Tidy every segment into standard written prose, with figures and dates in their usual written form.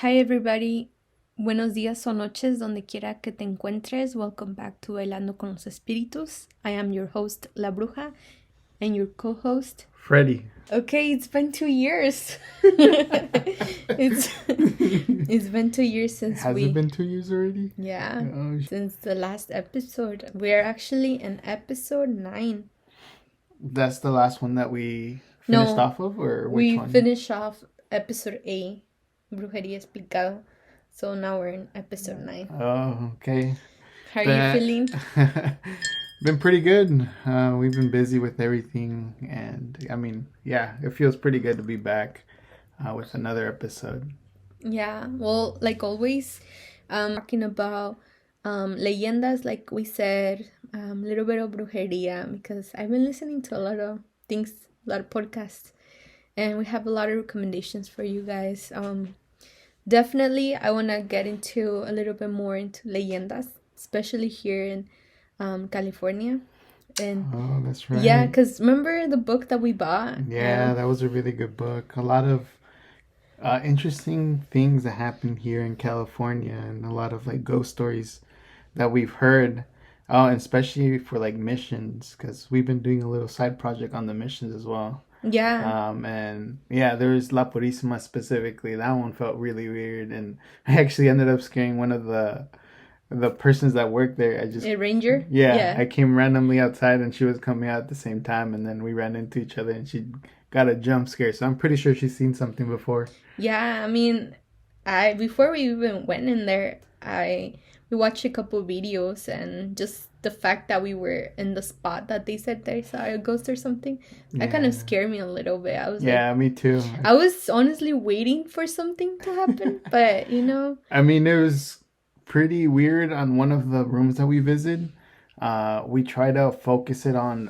Hi everybody. Buenos días o noches donde quiera que te encuentres. Welcome back to Bailando con los Espíritus. I am your host, La Bruja, and your co-host, Freddie. Okay, it's been 2 years. It's been 2 years since Has it been 2 years already? Yeah, Oh, since the last episode. We're actually in episode 9. that's the last one that we finished off of, or which We one? finished off episode 8, Brujería Explicado. So now we're in episode 9. Oh, okay. How are you feeling? Been pretty good. We've been busy with everything, and I mean, yeah, it feels pretty good to be back with another episode. Yeah, well, like always, talking about leyendas, like we said, a little bit of brujeria, because I've been listening to a lot of things, a lot of podcasts, and we have a lot of recommendations for you guys. Definitely, I want to get into a little bit more into leyendas, especially here in California. And Oh, that's right. yeah, because remember the book that we bought? Yeah, that was a really good book. A lot of interesting things that happen here in California, and a lot of like ghost stories that we've heard. Oh, and especially for like missions, because we've been doing a little side project on the missions as well. Yeah. And yeah, there's La Purísima specifically. That one felt really weird, and I actually ended up scaring one of the persons that worked there. A ranger? Yeah, I came randomly outside, and she was coming out at the same time, and then we ran into each other, and she got a jump scare. So I'm pretty sure she's seen something before. Yeah, I mean, I before we even went in there, we watched a couple videos, and just the fact that we were in the spot that they said they saw a ghost or something, that kind of scared me a little bit. I was Yeah, me too. I was honestly waiting for something to happen, but I mean, it was pretty weird on one of the rooms that we visited. We tried to focus it on,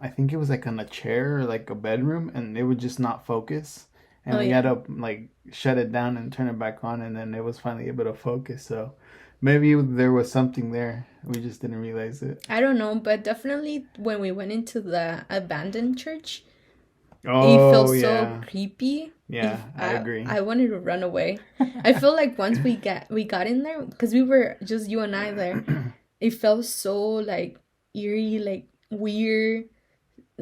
I think it was like on a chair or like a bedroom, and it would just not focus. And Oh, we yeah. had to like shut it down and turn it back on, and then it was finally able to focus. So maybe there was something there. We just didn't realize it. I don't know, but definitely when we went into the abandoned church, it felt Oh, so yeah. creepy. Yeah, I agree. I wanted to run away. I feel like once we got in there, because we were just you and I there, it felt so like eerie, like weird.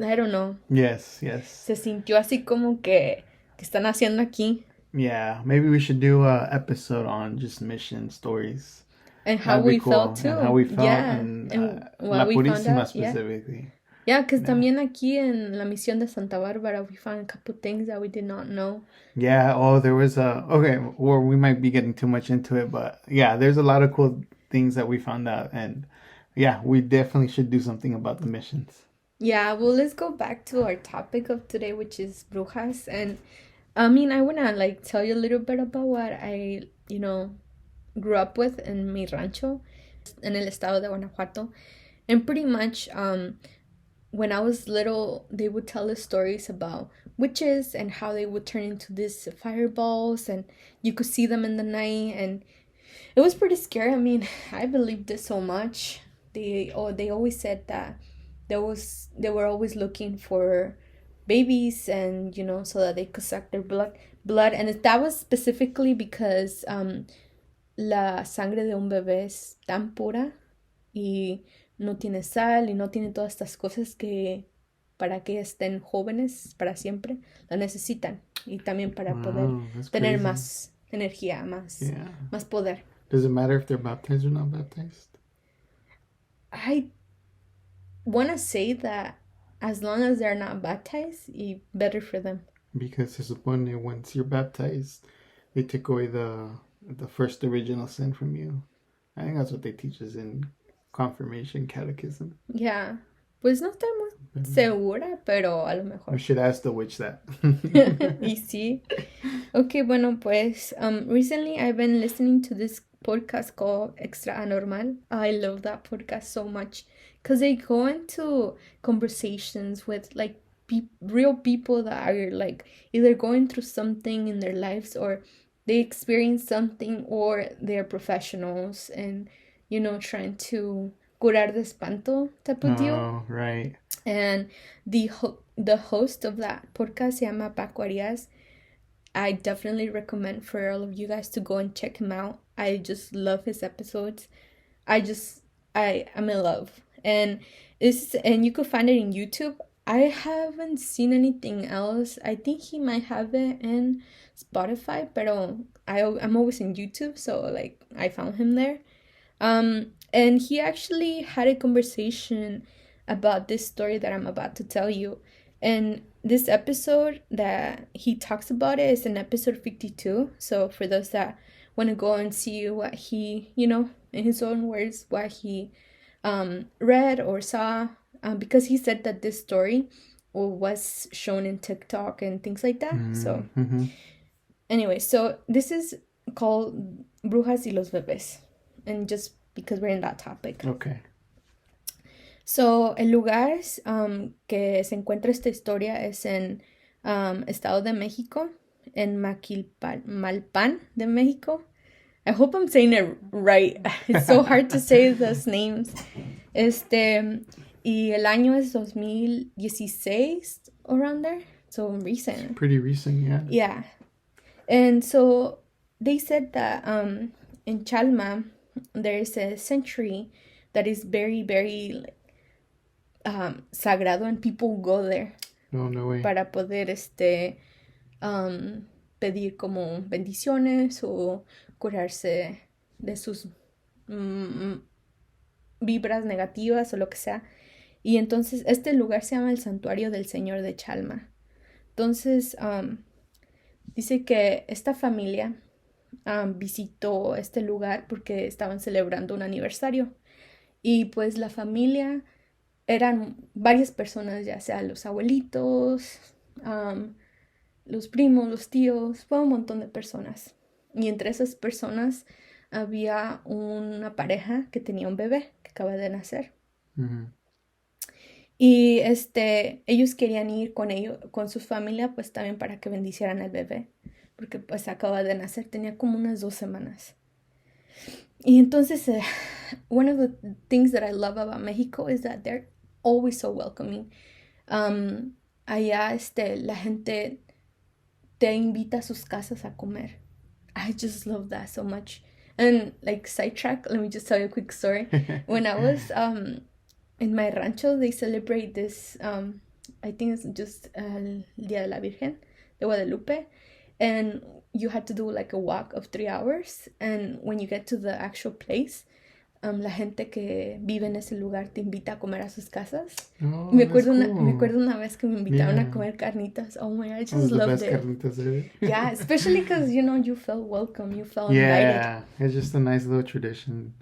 I don't know. Yes, yes. Se sintió así como que están haciendo aquí. Yeah, maybe we should do a episode on just mission stories. And how That'd be we cool. felt too. And how we felt, Yeah. and what La we found Purísima out. Yeah. specifically. Yeah, because también aquí en la misión de Santa Bárbara, we found a couple things that we did not know. Yeah, oh, there was okay, or we might be getting too much into it, but yeah, there's a lot of cool things that we found out, and yeah, we definitely should do something about the missions. Yeah, well, let's go back to our topic of today, which is brujas. And I mean, I want to like tell you a little bit about what I, grew up with in mi rancho, en el estado de Guanajuato. And pretty much, when I was little, they would tell us stories about witches and how they would turn into these fireballs, and you could see them in the night, and it was pretty scary. I mean, I believed it so much. They always said that they were always looking for babies, and so that they could suck their blood, and that was specifically because la sangre de un bebé es tan pura y no tiene sal y no tiene todas estas cosas que para que estén jóvenes para siempre la necesitan, y también para poder tener más energía, más poder. Does it matter if they're baptized or not baptized? I want to say that as long as they're not baptized, it's better for them. Because se supone once you're baptized, they take away the first original sin from you. I think that's what they teach us in confirmation catechism. Yeah. Pues no estoy muy segura, pero a lo mejor. We should ask the witch that. Y sí. Okay, bueno, pues recently I've been listening to this podcast called Extra Anormal. I love that podcast so much because they go into conversations with like real people that are like either going through something in their lives, or they experience something, or they're professionals and trying to curar de espanto type of deal. Oh, right. And the host of that podcast se llama Paco Arias. I definitely recommend for all of you guys to go and check him out. I just love his episodes. I just I'm in love. And you could find it in YouTube. I haven't seen anything else. I think he might have it in Spotify, but I'm always in YouTube, so like I found him there. And he actually had a conversation about this story that I'm about to tell you. And this episode that he talks about it is in episode 52. So for those that want to go and see what he, in his own words, what he read or saw, because he said that this story was shown in TikTok and things like that. So anyway, so this is called Brujas y los Bebés. And just because we're in that topic. Okay. So, el lugar que se encuentra esta historia es en Estado de México, en Malpan de México. I hope I'm saying it right. It's so hard to say those names. Y el año es 2016, around there. So recent. Pretty recent, yeah. Yeah. And so they said that in Chalma, there is a sanctuary that is very, very sagrado, and people go there. No way. Para poder pedir como bendiciones o curarse de sus vibras negativas o lo que sea. Y entonces este lugar se llama el Santuario del Señor de Chalma. Entonces dice que esta familia visitó este lugar porque estaban celebrando un aniversario. Y pues la familia eran varias personas, ya sea los abuelitos, los primos, los tíos, fue un montón de personas. Y entre esas personas había una pareja que tenía un bebé que acaba de nacer. Mm-hmm. Y ellos querían ir con su familia, pues también para que bendicieran al bebé, porque pues acaba de nacer, tenía como unas 2 semanas. Y entonces, one of the things that I love about Mexico is that they're always so welcoming. Allá la gente te invita a sus casas a comer. I just love that so much. And like sidetrack, let me just tell you a quick story. When I was in my rancho, they celebrate this, I think it's just El Día de la Virgen de Guadalupe. And you had to do like a walk of 3 hours. And when you get to the actual place, la gente que vive en ese lugar te invita a comer a sus casas. Oh, me acuerdo cool. una vez que me invitaron a comer carnitas. Oh my God, I just loved it. Carnitas ever. Yeah, especially because, you felt welcome. You felt invited. Yeah, it's just a nice little tradition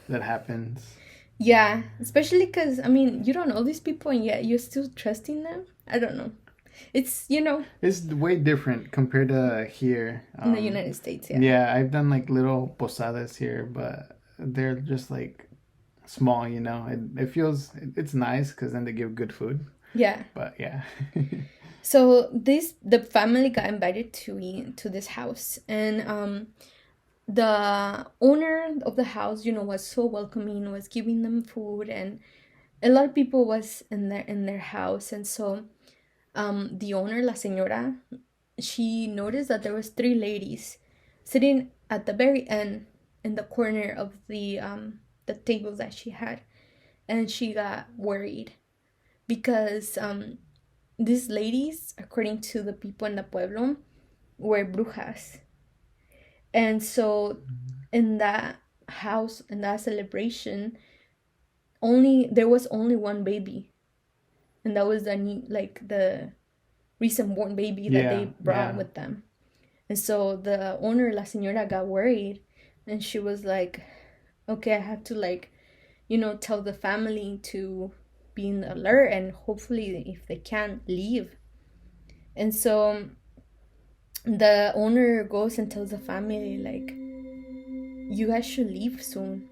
that happens. Yeah, especially because, you don't know these people and yet you're still trusting them. I don't know. It's, It's way different compared to here. In the United States, yeah. Yeah, I've done like little posadas here, but they're just like small, It feels, it's nice because then they give good food. Yeah. But yeah. So the family got invited to this house, and the owner of the house, was so welcoming, was giving them food, and a lot of people was in their house. And so the owner, la señora, she noticed that there was 3 ladies sitting at the very end in the corner of the tables that she had, and she got worried because these ladies, according to the people in the pueblo, were brujas. And so in that house, in that celebration, there was only one baby, and that was the recent born baby that they brought with them. And so the owner, la señora, got worried, and she was like, okay, I have to tell the family to be in alert, and hopefully if they can, leave. And so the owner goes and tells the family, you guys should leave soon.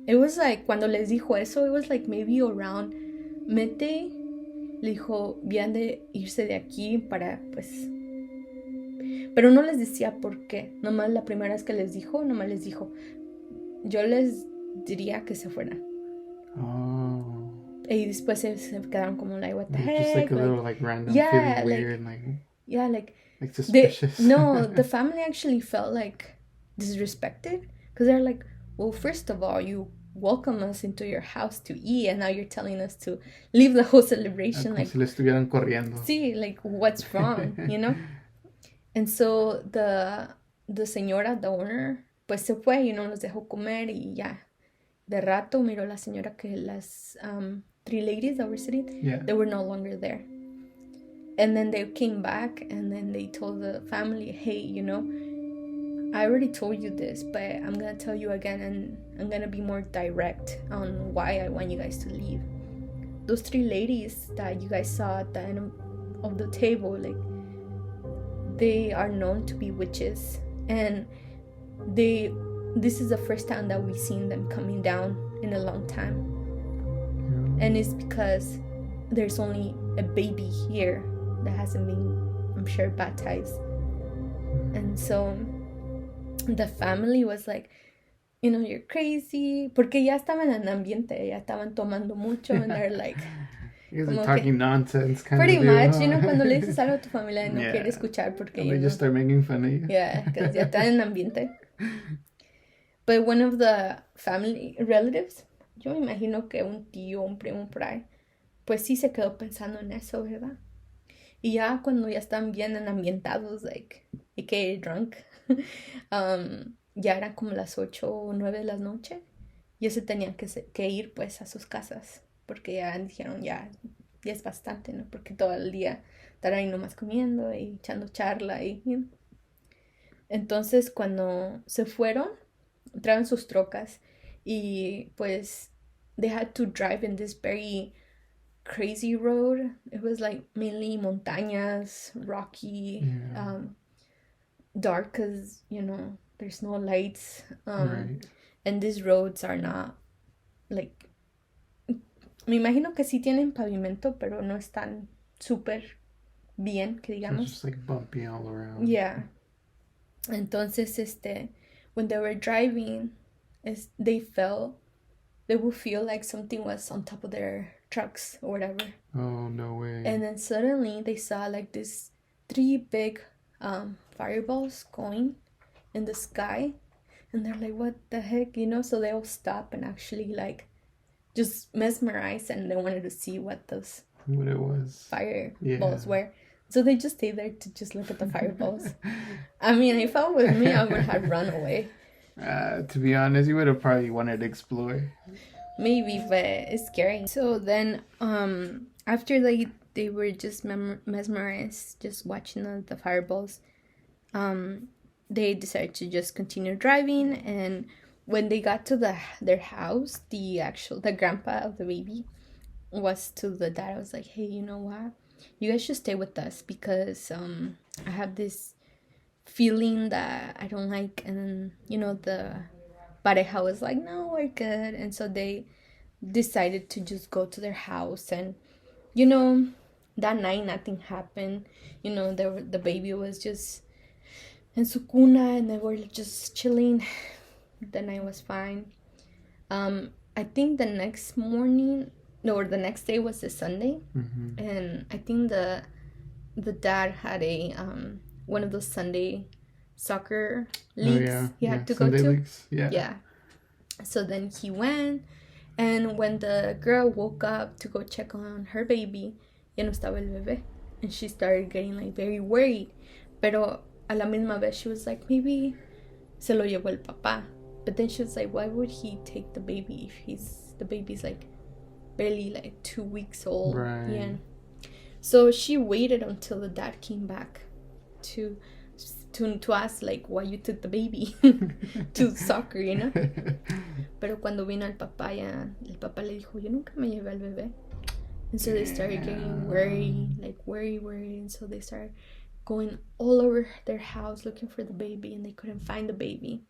It was cuando les dijo eso, it was maybe around midday. Le dijo, bien de irse de aquí para, pues... Pero no les decía por qué. Nomás la primera vez que les dijo, yo les diría que se fueran. Oh. Y después se quedaron como what the heck? Just a little random feeling weird. Yeah, Like suspicious. No, the family actually felt like disrespected because they're like, well, first of all, you welcome us into your house to eat, and now you're telling us to leave the whole celebration. Como Like, si le estuvieran corriendo. see, like, what's wrong, you know? And so the señora, the owner, pues se fue, nos dejó comer y ya. De rato miró la señora que las three ladies that were sitting, Yeah. they were no longer there. And then they came back and then they told the family, hey, I already told you this, but I'm going to tell you again, and I'm going to be more direct on why I want you guys to leave. Those three ladies that you guys saw at the end of the table, like, they are known to be witches, and this is the first time that we've seen them coming down in a long time. Yeah. And it's because there's only a baby here that hasn't been, I'm sure, baptized. And so the family was like, you're crazy, porque ya estaban en ambiente, ya estaban tomando mucho, and they're like, you guys are talking nonsense, kind pretty of much, deal. cuando le dices algo a tu familia y no Yeah. quiere escuchar porque And they just start making fun of you. Yeah, because ya están en ambiente. But one of the family relatives, yo me imagino que un tío, un primo por ahí, pues sí se quedó pensando en eso, ¿verdad? Y ya cuando ya están bien ambientados, like, aka drunk, ya eran como las 8 o 9 de la noche, ya se tenían que ir pues a sus casas, porque ya dijeron ya es bastante, ¿no? Porque todo el día estar ahí nomás comiendo y echando charla y... Entonces cuando se fueron, traen sus trocas y pues they had to drive in this very crazy road. It was like mainly montañas, rocky, Yeah. dark because there's no lights, Right. and these roads are not like, me imagino que sí tienen pavimento, pero no están súper bien, que So digamos. it's just like bumpy all around. Yeah. Entonces, when they were driving, they would feel like something was on top of their trucks or whatever. Oh, no way. And then suddenly they saw like these 3 big fireballs going in the sky. And they're like, what the heck, So they all stop and actually like just mesmerized, and they wanted to see what those What it was. fireballs were. So they just stayed there to just look at the fireballs. I mean, if I was me, I would have run away. To be honest, you would have probably wanted to explore. Maybe, but it's scary. So then, after they were just mesmerized, just watching the fireballs, they decided to just continue driving. And when they got to their house, the grandpa of the baby was to the dad. I was like, hey, you know what? You guys should stay with us because I have this feeling that I don't like. And the pareja was like, no, we're good. And so they decided to just go to their house. And that night nothing happened. The baby was just in su cuna, and they were just chilling. The night was fine. I think the next morning, or the next day, was the Sunday. Mm-hmm. And I think the dad had a one of those Sunday soccer leagues he had to Sunday go to. Leagues. Yeah. So then he went, and when the girl woke up to go check on her baby, ya no estaba el bebé, and she started getting like very worried. Pero a la misma vez she was like, maybe se lo llevó el papá. But then she was like, why would he take the baby if the baby's like barely like 2 weeks old? Right. Yeah. So she waited until the dad came back to ask like why you took the baby to soccer, Pero cuando vino el papá le dijo, yo nunca me llevé al bebé. And so they started getting worried, like worried, and so they started going all over their house looking for the baby, and they couldn't find the baby.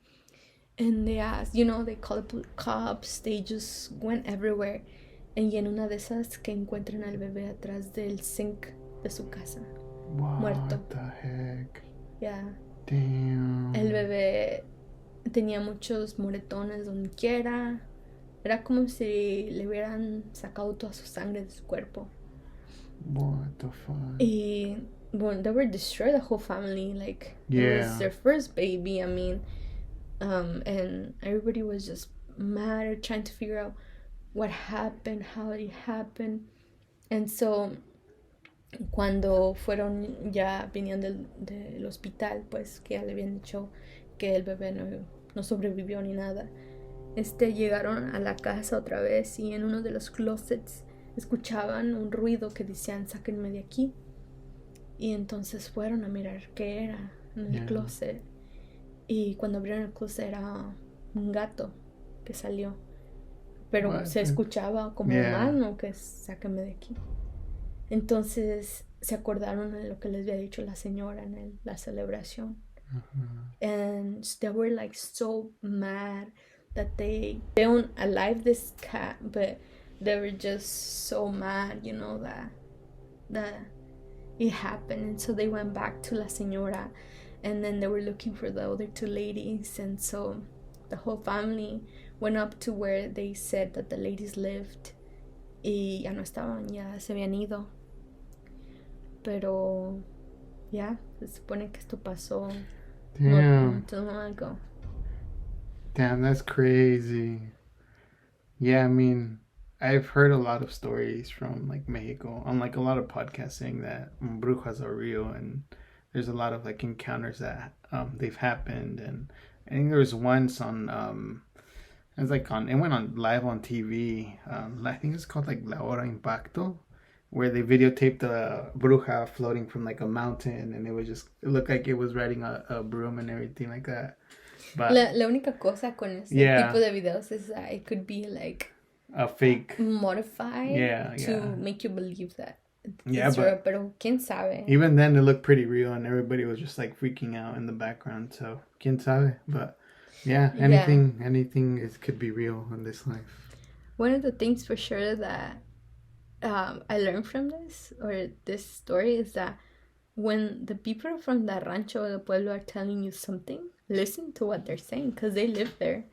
And they asked, they called the cops, they just went everywhere. Y en una de esas que encuentran al bebé atrás del sink de su casa. Muerto. What the heck? Yeah. Damn. El bebé tenía muchos moretones donde quiera. Era como si le hubieran sacado toda su sangre de su cuerpo. What the fuck? Y when they were destroyed, the whole family, like it was Yeah. their first baby. I mean, and everybody was just mad, trying to figure out what happened, how it happened. And so cuando fueron ya venían del hospital, pues que ya le habían dicho que el bebé no sobrevivió ni nada, llegaron a la casa otra vez y en uno de los closets escuchaban un ruido que decían sáquenme de aquí. Y entonces fueron a mirar qué era en el closet. Y cuando abrieron el closet era un gato que salió. Pero What? se escuchaba como humano, que sáquenme de aquí. Entonces se acordaron de lo que les había dicho la señora en la celebración. And they were like so mad that they found alive this cat, but they were just so mad, you know, that it happened. And so they went back to la señora, and then they were looking for the other two ladies. And so the whole family went up to where they said that the ladies lived, y ya no estaban, ya se habían ido. Pero ya, se supone que esto pasó Damn. not too long ago. Damn, that's crazy. Yeah, I mean, I've heard a lot of stories from like Mexico on like a lot of podcasts saying that brujas are real, and there's a lot of like encounters that they've happened. And I think there was once on it was like it went on live on TV. I think it's called like La Hora Impacto, where they videotaped a bruja floating from like a mountain, and it looked like it was riding a broom and everything like that. But La única cosa con ese tipo de videos is that it could be like a fake modified to make you believe that it's real, pero quién sabe. Even then it looked pretty real, and everybody was just like freaking out in the background, so quién sabe. But anything could be real in this life. One of the things for sure that I learned from this story is that when the people from the rancho or the pueblo are telling you something, listen to what they're saying, because they live there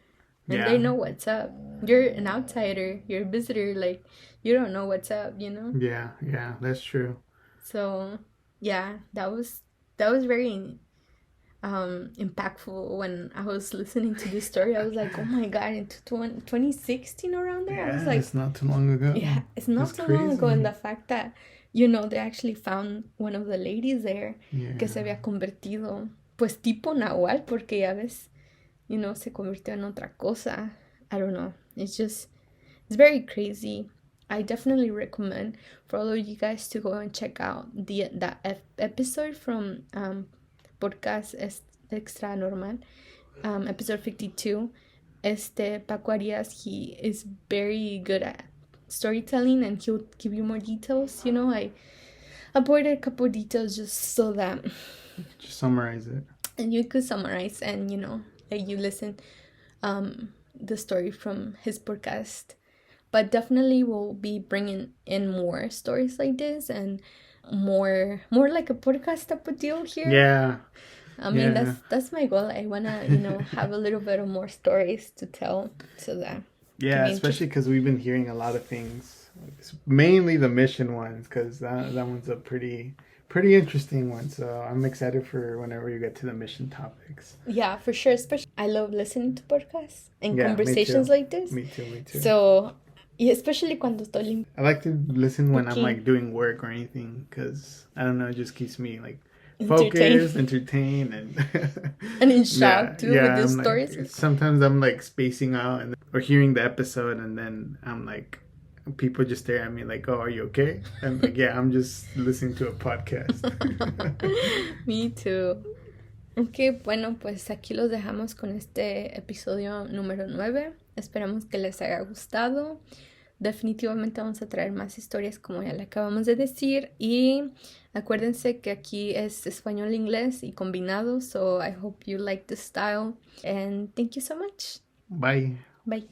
and they know what's up. You're an outsider, you're a visitor, like you don't know what's up, you know. Yeah, that's true. So yeah, that was very impactful. When I was listening to this story, I was like, oh my god, in 2016 around there, I was like, it's not too long ago. Yeah, it's not too long ago. And the fact that, you know, they actually found one of the ladies there que se había convertido, pues tipo nahual, porque ya ves, you know, se convirtió en otra cosa. I don't know. It's very crazy. I definitely recommend for all of you guys to go and check out that episode from Podcast Extra Normal, episode 52. Paco Arias, he is very good at storytelling, and he'll give you more details. You know, I avoided a couple of details just so that just summarize it, and you could summarize, and you know, like you listen the story from his podcast. But definitely we'll be bringing in more stories like this, and more like a podcast type of deal here. Yeah, I mean, that's my goal. I wanna, you know, have a little bit of more stories to tell, so that especially because we've been hearing a lot of things, mainly the mission ones, because that one's a pretty interesting one. So I'm excited for whenever you get to the mission topics. Yeah, for sure. Especially, I love listening to podcasts and conversations like this. Me too. So, yeah, especially cuando estoy I like to listen when I'm like doing work or anything, because I don't know, it just keeps me like focused, entertained, and in shock too with the stories. Like, sometimes I'm like spacing out or hearing the episode, and then I'm like, people just stare at me like, "Oh, are you okay?" And like, yeah, I'm just listening to a podcast. Me too. Ok, bueno, pues aquí los dejamos con este episodio número 9. Esperamos que les haya gustado. Definitivamente vamos a traer más historias, como ya le acabamos de decir. Y acuérdense que aquí es español-inglés y combinado. So I hope you like the style. And thank you so much. Bye. Bye.